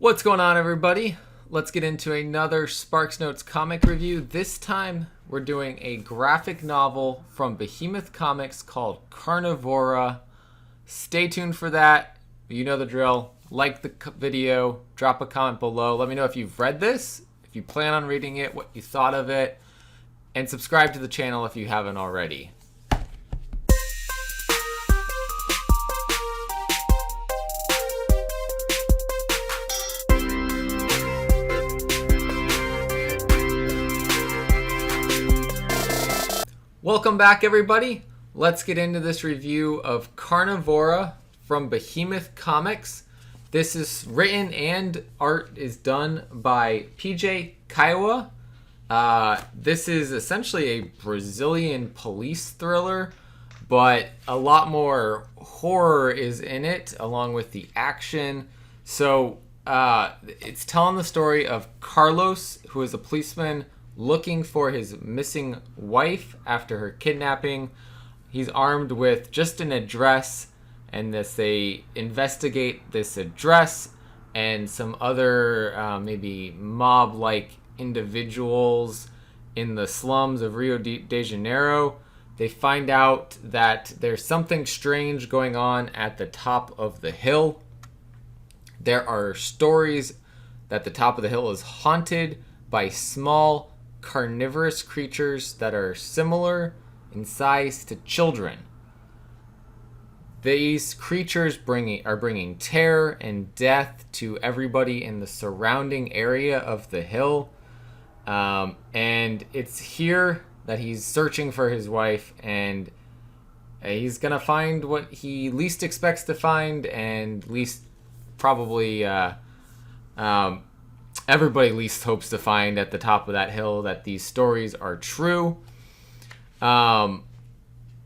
What's going on, everybody? Let's get into another Sparks Notes comic review. This time we're doing a graphic novel from Behemoth Comics called Carnivora. Stay tuned for that. You know the drill. Like the video, drop a comment below. Let me know if you've read this, if you plan on reading it, what you thought of it, and subscribe to the channel if you haven't already. Welcome back, everybody. Let's get into this review of Carnivora from Behemoth Comics. This is written and art is done by PJ Kaiowá. This is essentially a Brazilian police thriller, but a lot more horror is in it along with the action. So it's telling the story of Carlos, who is a policeman looking for his missing wife after her kidnapping. He's armed with just an address, and they investigate this address and some other maybe mob-like individuals in the slums of Rio de Janeiro. They find out that there's something strange going on at the top of the hill. There are stories that the top of the hill is haunted by small carnivorous creatures that are similar in size to children. These creatures are bringing terror and death to everybody in the surrounding area of the hill. And it's here that he's searching for his wife, and he's gonna find what he least expects to find, and least probably everybody least hopes to find at the top of that hill, that these stories are true.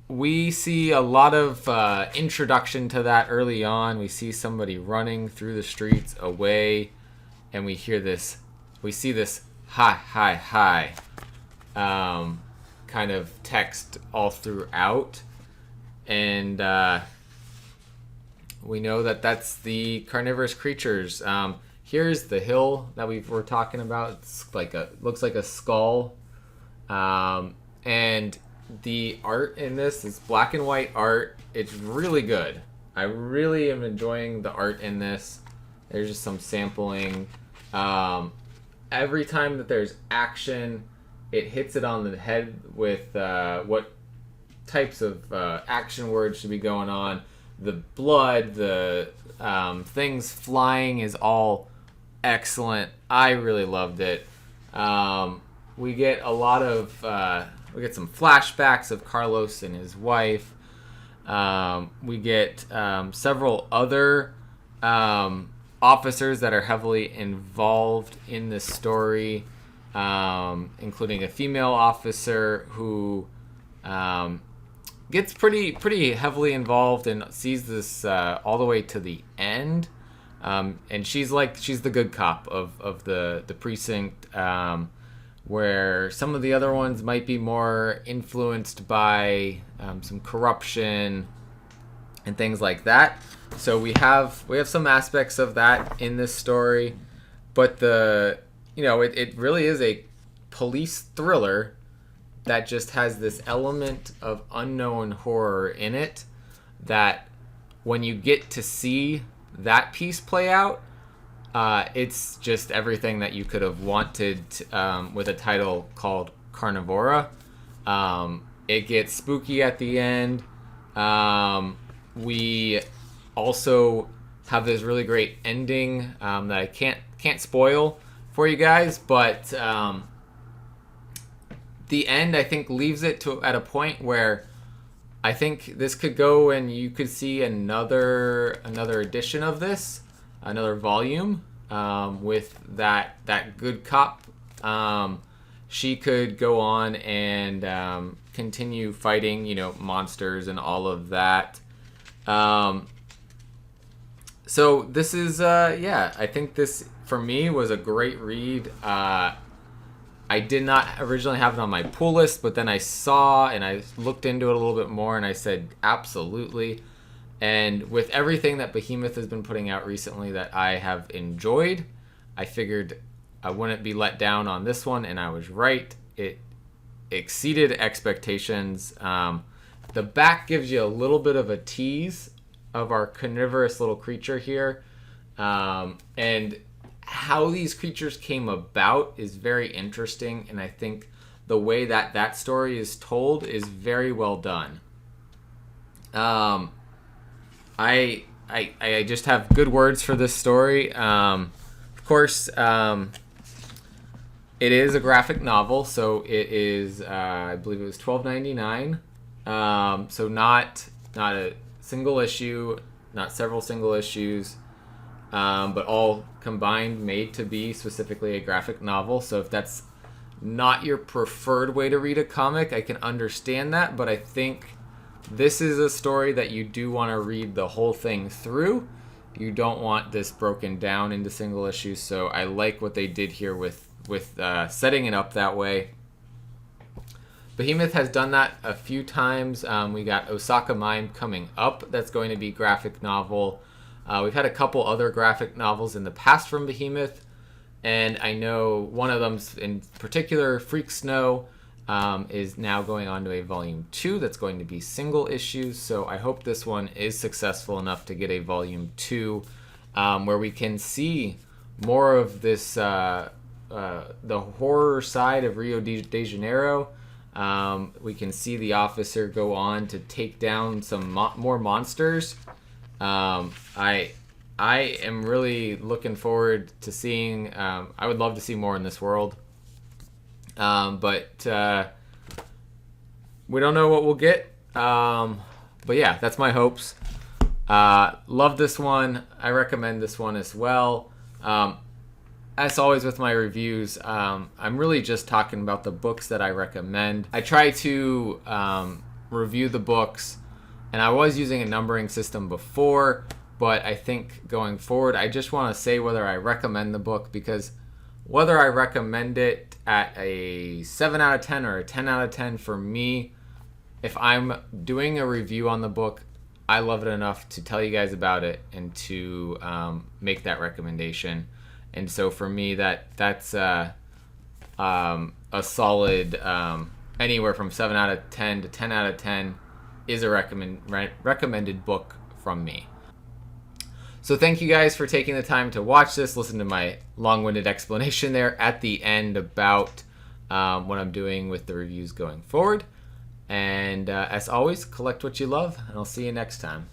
We see a lot of introduction to that early on. We see somebody running through the streets away, and we see this hi kind of text all throughout, and we know that that's the carnivorous creatures. Here's the hill that we're talking about. It's looks like a skull, and the art in this is black and white art. It's really good. I really am enjoying the art in this. There's just some sampling. Every time that there's action, it hits it on the head with what types of action words should be going on. The blood, the things flying is all excellent. I really loved it. We get a lot of we get some flashbacks of Carlos and his wife. We get several other officers that are heavily involved in this story, including a female officer who gets pretty heavily involved and sees this all the way to the end. And she's the good cop of the precinct, where some of the other ones might be more influenced by some corruption and things like that. So we have some aspects of that in this story, but it really is a police thriller that just has this element of unknown horror in it, that when you get to see that piece play out, it's just everything that you could have wanted with a title called Carnivora. It gets spooky at the end. We also have this really great ending that I can't spoil for you guys, but the end, I think, leaves it at a point where I think this could go, and you could see another edition of this, another volume with that good cop. She could go on and continue fighting, monsters and all of that. So this is, I think this, for me, was a great read. I did not originally have it on my pull list, but then I saw and I looked into it a little bit more, and I said, absolutely. And with everything that Behemoth has been putting out recently that I have enjoyed, I figured I wouldn't be let down on this one, and I was right. It exceeded expectations. The back gives you a little bit of a tease of our carnivorous little creature here. And how these creatures came about is very interesting, and I think the way that that story is told is very well done. I just have good words for this story. Of course, it is a graphic novel, so it is I believe it was $12.99. So not a single issue, not several single issues, but all combined, made to be specifically a graphic novel. So if that's not your preferred way to read a comic, I can understand that, but I think this is a story that you do want to read the whole thing through. You don't want this broken down into single issues, so I like what they did here with setting it up that way. Behemoth has done that a few times. We got Osaka Mime coming up. That's going to be graphic novel. We've had a couple other graphic novels in the past from Behemoth, and I know one of them in particular, Freak Snow, is now going on to a volume 2 that's going to be single issues. So I hope this one is successful enough to get a volume 2, where we can see more of this the horror side of Rio de Janeiro. We can see the officer go on to take down some more monsters. I am really looking forward to seeing. I would love to see more in this world. But we don't know what we'll get. But yeah, that's my hopes. Love this one. I recommend this one as well. As always with my reviews, I'm really just talking about the books that I recommend. I try to review the books, and I was using a numbering system before, but I think going forward, I just want to say whether I recommend the book, because whether I recommend it at a 7 out of 10 or a 10 out of 10, for me, if I'm doing a review on the book, I love it enough to tell you guys about it and to make that recommendation. And so for me, that's a solid anywhere from 7 out of 10 to 10 out of 10 is a recommended book from me. So thank you guys for taking the time to watch this. Listen to my long-winded explanation there at the end about what I'm doing with the reviews going forward. And as always, collect what you love, and I'll see you next time.